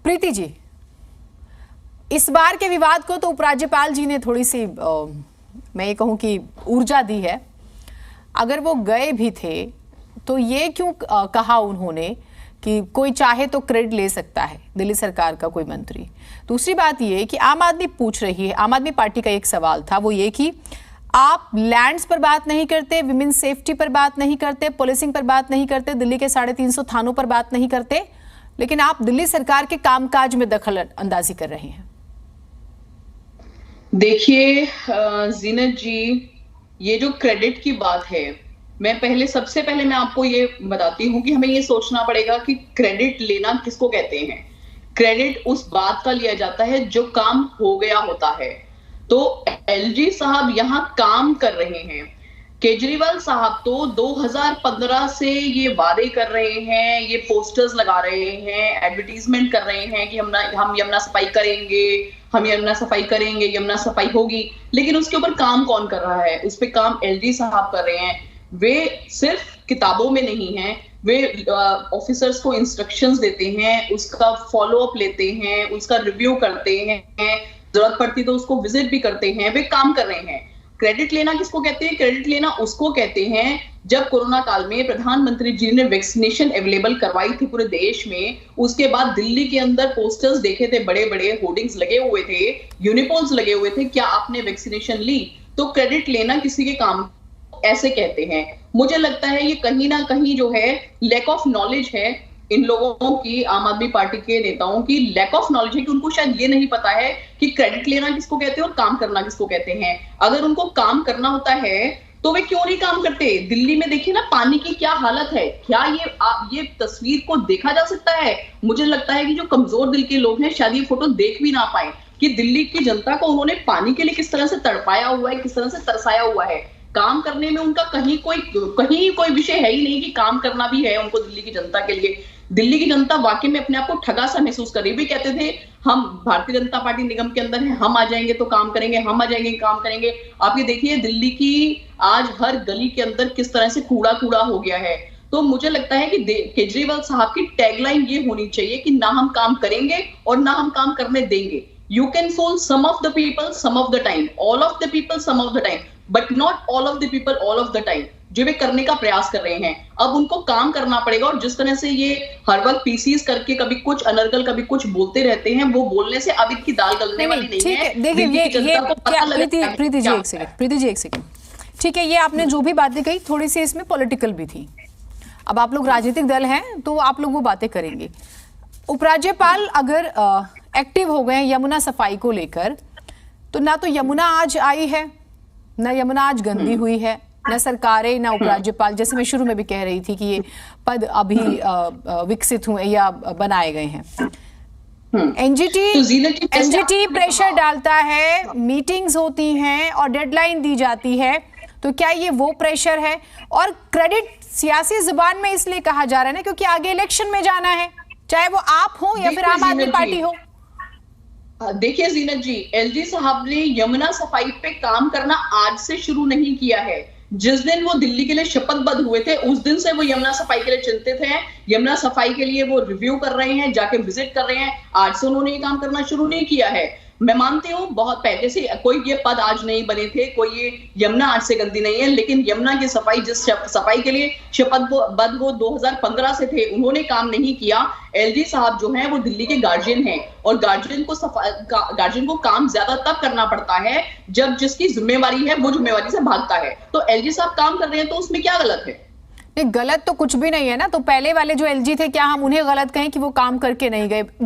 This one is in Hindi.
प्रीति जी, इस बार के विवाद को तो उपराज्यपाल जी ने थोड़ी सी मैं ये कहूं कि ऊर्जा दी है। अगर वो गए भी थे तो ये क्यों कहा उन्होंने कि कोई चाहे तो क्रेडिट ले सकता है, दिल्ली सरकार का कोई मंत्री। दूसरी बात ये कि आम आदमी पूछ रही है, आम आदमी पार्टी का एक सवाल था वो ये कि आप लैंड्स पर बात नहीं करते, विमेन सेफ्टी पर बात नहीं करते, पुलिसिंग पर बात नहीं करते, दिल्ली के 350 थानों पर बात नहीं करते, लेकिन आप दिल्ली सरकार के कामकाज में दखल अंदाजी कर रहे हैं। देखिए जीनत जी, ये जो क्रेडिट की बात है, मैं सबसे पहले मैं आपको ये बताती हूँ कि हमें ये सोचना पड़ेगा कि क्रेडिट लेना किसको कहते हैं। क्रेडिट उस बात का लिया जाता है जो काम हो गया होता है। तो एलजी साहब यहाँ काम कर रहे हैं। केजरीवाल साहब तो 2015 से ये वादे कर रहे हैं, ये पोस्टर्स लगा रहे हैं, एडवर्टीजमेंट कर रहे हैं कि हम यमुना सफाई करेंगे, हम यमुना सफाई करेंगे, यमुना सफाई होगी। लेकिन उसके ऊपर काम कौन कर रहा है? उस पर काम एलजी साहब कर रहे हैं। वे सिर्फ किताबों में नहीं हैं, वे ऑफिसर्स को इंस्ट्रक्शंस देते हैं, उसका फॉलो अप लेते हैं, उसका रिव्यू करते हैं, जरूरत पड़ती तो उसको विजिट भी करते हैं। वे काम कर रहे हैं। क्रेडिट लेना किसको कहते हैं? क्रेडिट लेना उसको कहते हैं जब कोरोना काल में प्रधानमंत्री जी ने वैक्सीनेशन अवेलेबल करवाई थी पूरे देश में। उसके बाद दिल्ली के अंदर पोस्टर्स देखे थे, बड़े बड़े होर्डिंग्स लगे हुए थे, यूनिफॉर्म्स लगे हुए थे, क्या आपने वैक्सीनेशन ली? तो क्रेडिट लेना किसी के काम ऐसे कहते हैं। मुझे लगता है ये कहीं ना कहीं जो है लैक ऑफ नॉलेज है इन लोगों की, आम आदमी पार्टी के नेताओं की लैक ऑफ नॉलेज है कि उनको शायद ये नहीं पता है कि क्रेडिट लेना किसको कहते हैं और काम करना किसको कहते हैं। अगर उनको काम करना होता है तो वे क्यों नहीं काम करते? दिल्ली में देखिए ना पानी की क्या हालत है। क्या ये तस्वीर को देखा जा सकता है? मुझे लगता है कि जो कमजोर दिल के लोग हैं शायद ये फोटो देख भी ना पाए कि दिल्ली की जनता को उन्होंने पानी के लिए किस तरह से तड़पाया हुआ है, किस तरह से तरसाया हुआ है। काम करने में उनका कहीं कोई विषय है ही नहीं कि काम करना भी है उनको दिल्ली की जनता के लिए। दिल्ली की जनता वाकई में अपने आप को ठगा सा महसूस कर रही है। भी कहते थे हम भारतीय जनता पार्टी निगम के अंदर हैं, हम आ जाएंगे तो काम करेंगे, हम आ जाएंगे काम करेंगे। आप ये देखिए दिल्ली की आज हर गली के अंदर किस तरह से कूड़ा कूड़ा हो गया है। तो मुझे लगता है कि केजरीवाल साहब की टैगलाइन ये होनी चाहिए कि ना हम काम करेंगे और ना हम काम करने देंगे। You can fool some of the people some of the time, all of the people some of the time, but not all of the people all of the time, जो वे करने का प्रयास कर रहे हैं। अब उनको काम करना पड़ेगा और जिस तरह से ये हर वक्त पीसीस करके कभी कुछ अनर्गल कभी कुछ बोलते रहते हैं, वो बोलने से अब इनकी दाल गलने वाली नहीं है। देखिए प्रीति जी एक सेकंड, ठीक है, ये आपने जो भी बातें कही थोड़ी सी इसमें पॉलिटिकल भी थी। अब आप लोग राजनीतिक दल हैं तो आप लोग वो बातें करेंगे। उपराज्यपाल अगर एक्टिव हो गए यमुना सफाई को लेकर, तो ना तो यमुना आज आई है, ना यमुना आज गंदी हुई है, ना सरकारें ना उपराज्यपाल, जैसे मैं शुरू में भी कह रही थी कि ये पद अभी विकसित हुए या बनाए गए हैं। एनजीटी प्रेशर डालता है, मीटिंग्स होती हैं और डेडलाइन दी जाती है, तो क्या ये वो प्रेशर है? और क्रेडिट सियासी जुबान में इसलिए कहा जा रहा है ना क्योंकि आगे इलेक्शन में जाना है, चाहे वो आप हो या फिर आम आदमी पार्टी हो। देखिए जीनत जी, एलजी साहब ने यमुना सफाई पे काम करना आज से शुरू नहीं किया है। जिस दिन वो दिल्ली के लिए शपथबद्ध हुए थे उस दिन से वो यमुना सफाई के लिए चिंतित हैं। यमुना सफाई के लिए वो रिव्यू कर रहे हैं, जाके विजिट कर रहे हैं। आज से उन्होंने ये काम करना शुरू नहीं किया है। मैं मानती हूँ बहुत पहले से कोई ये पद आज नहीं बने थे, कोई ये यमुना आज से गंदी नहीं है, लेकिन यमुना की सफाई जिस सफाई के लिए शपथबद्ध वो 2015 से थे, उन्होंने काम नहीं किया। एलजी साहब जो हैं वो दिल्ली के गार्जियन हैं और गार्जियन को काम ज्यादा तब करना पड़ता है जब जिसकी जिम्मेवारी है वो जिम्मेवारी से भागता है। तो एलजी साहब काम कर रहे हैं तो उसमें क्या गलत है? गलत तो कुछ भी नहीं है ना। तो पहले वाले जो एलजी थे, क्या हम उन्हें गलत कहें कि वो काम करके नहीं गए?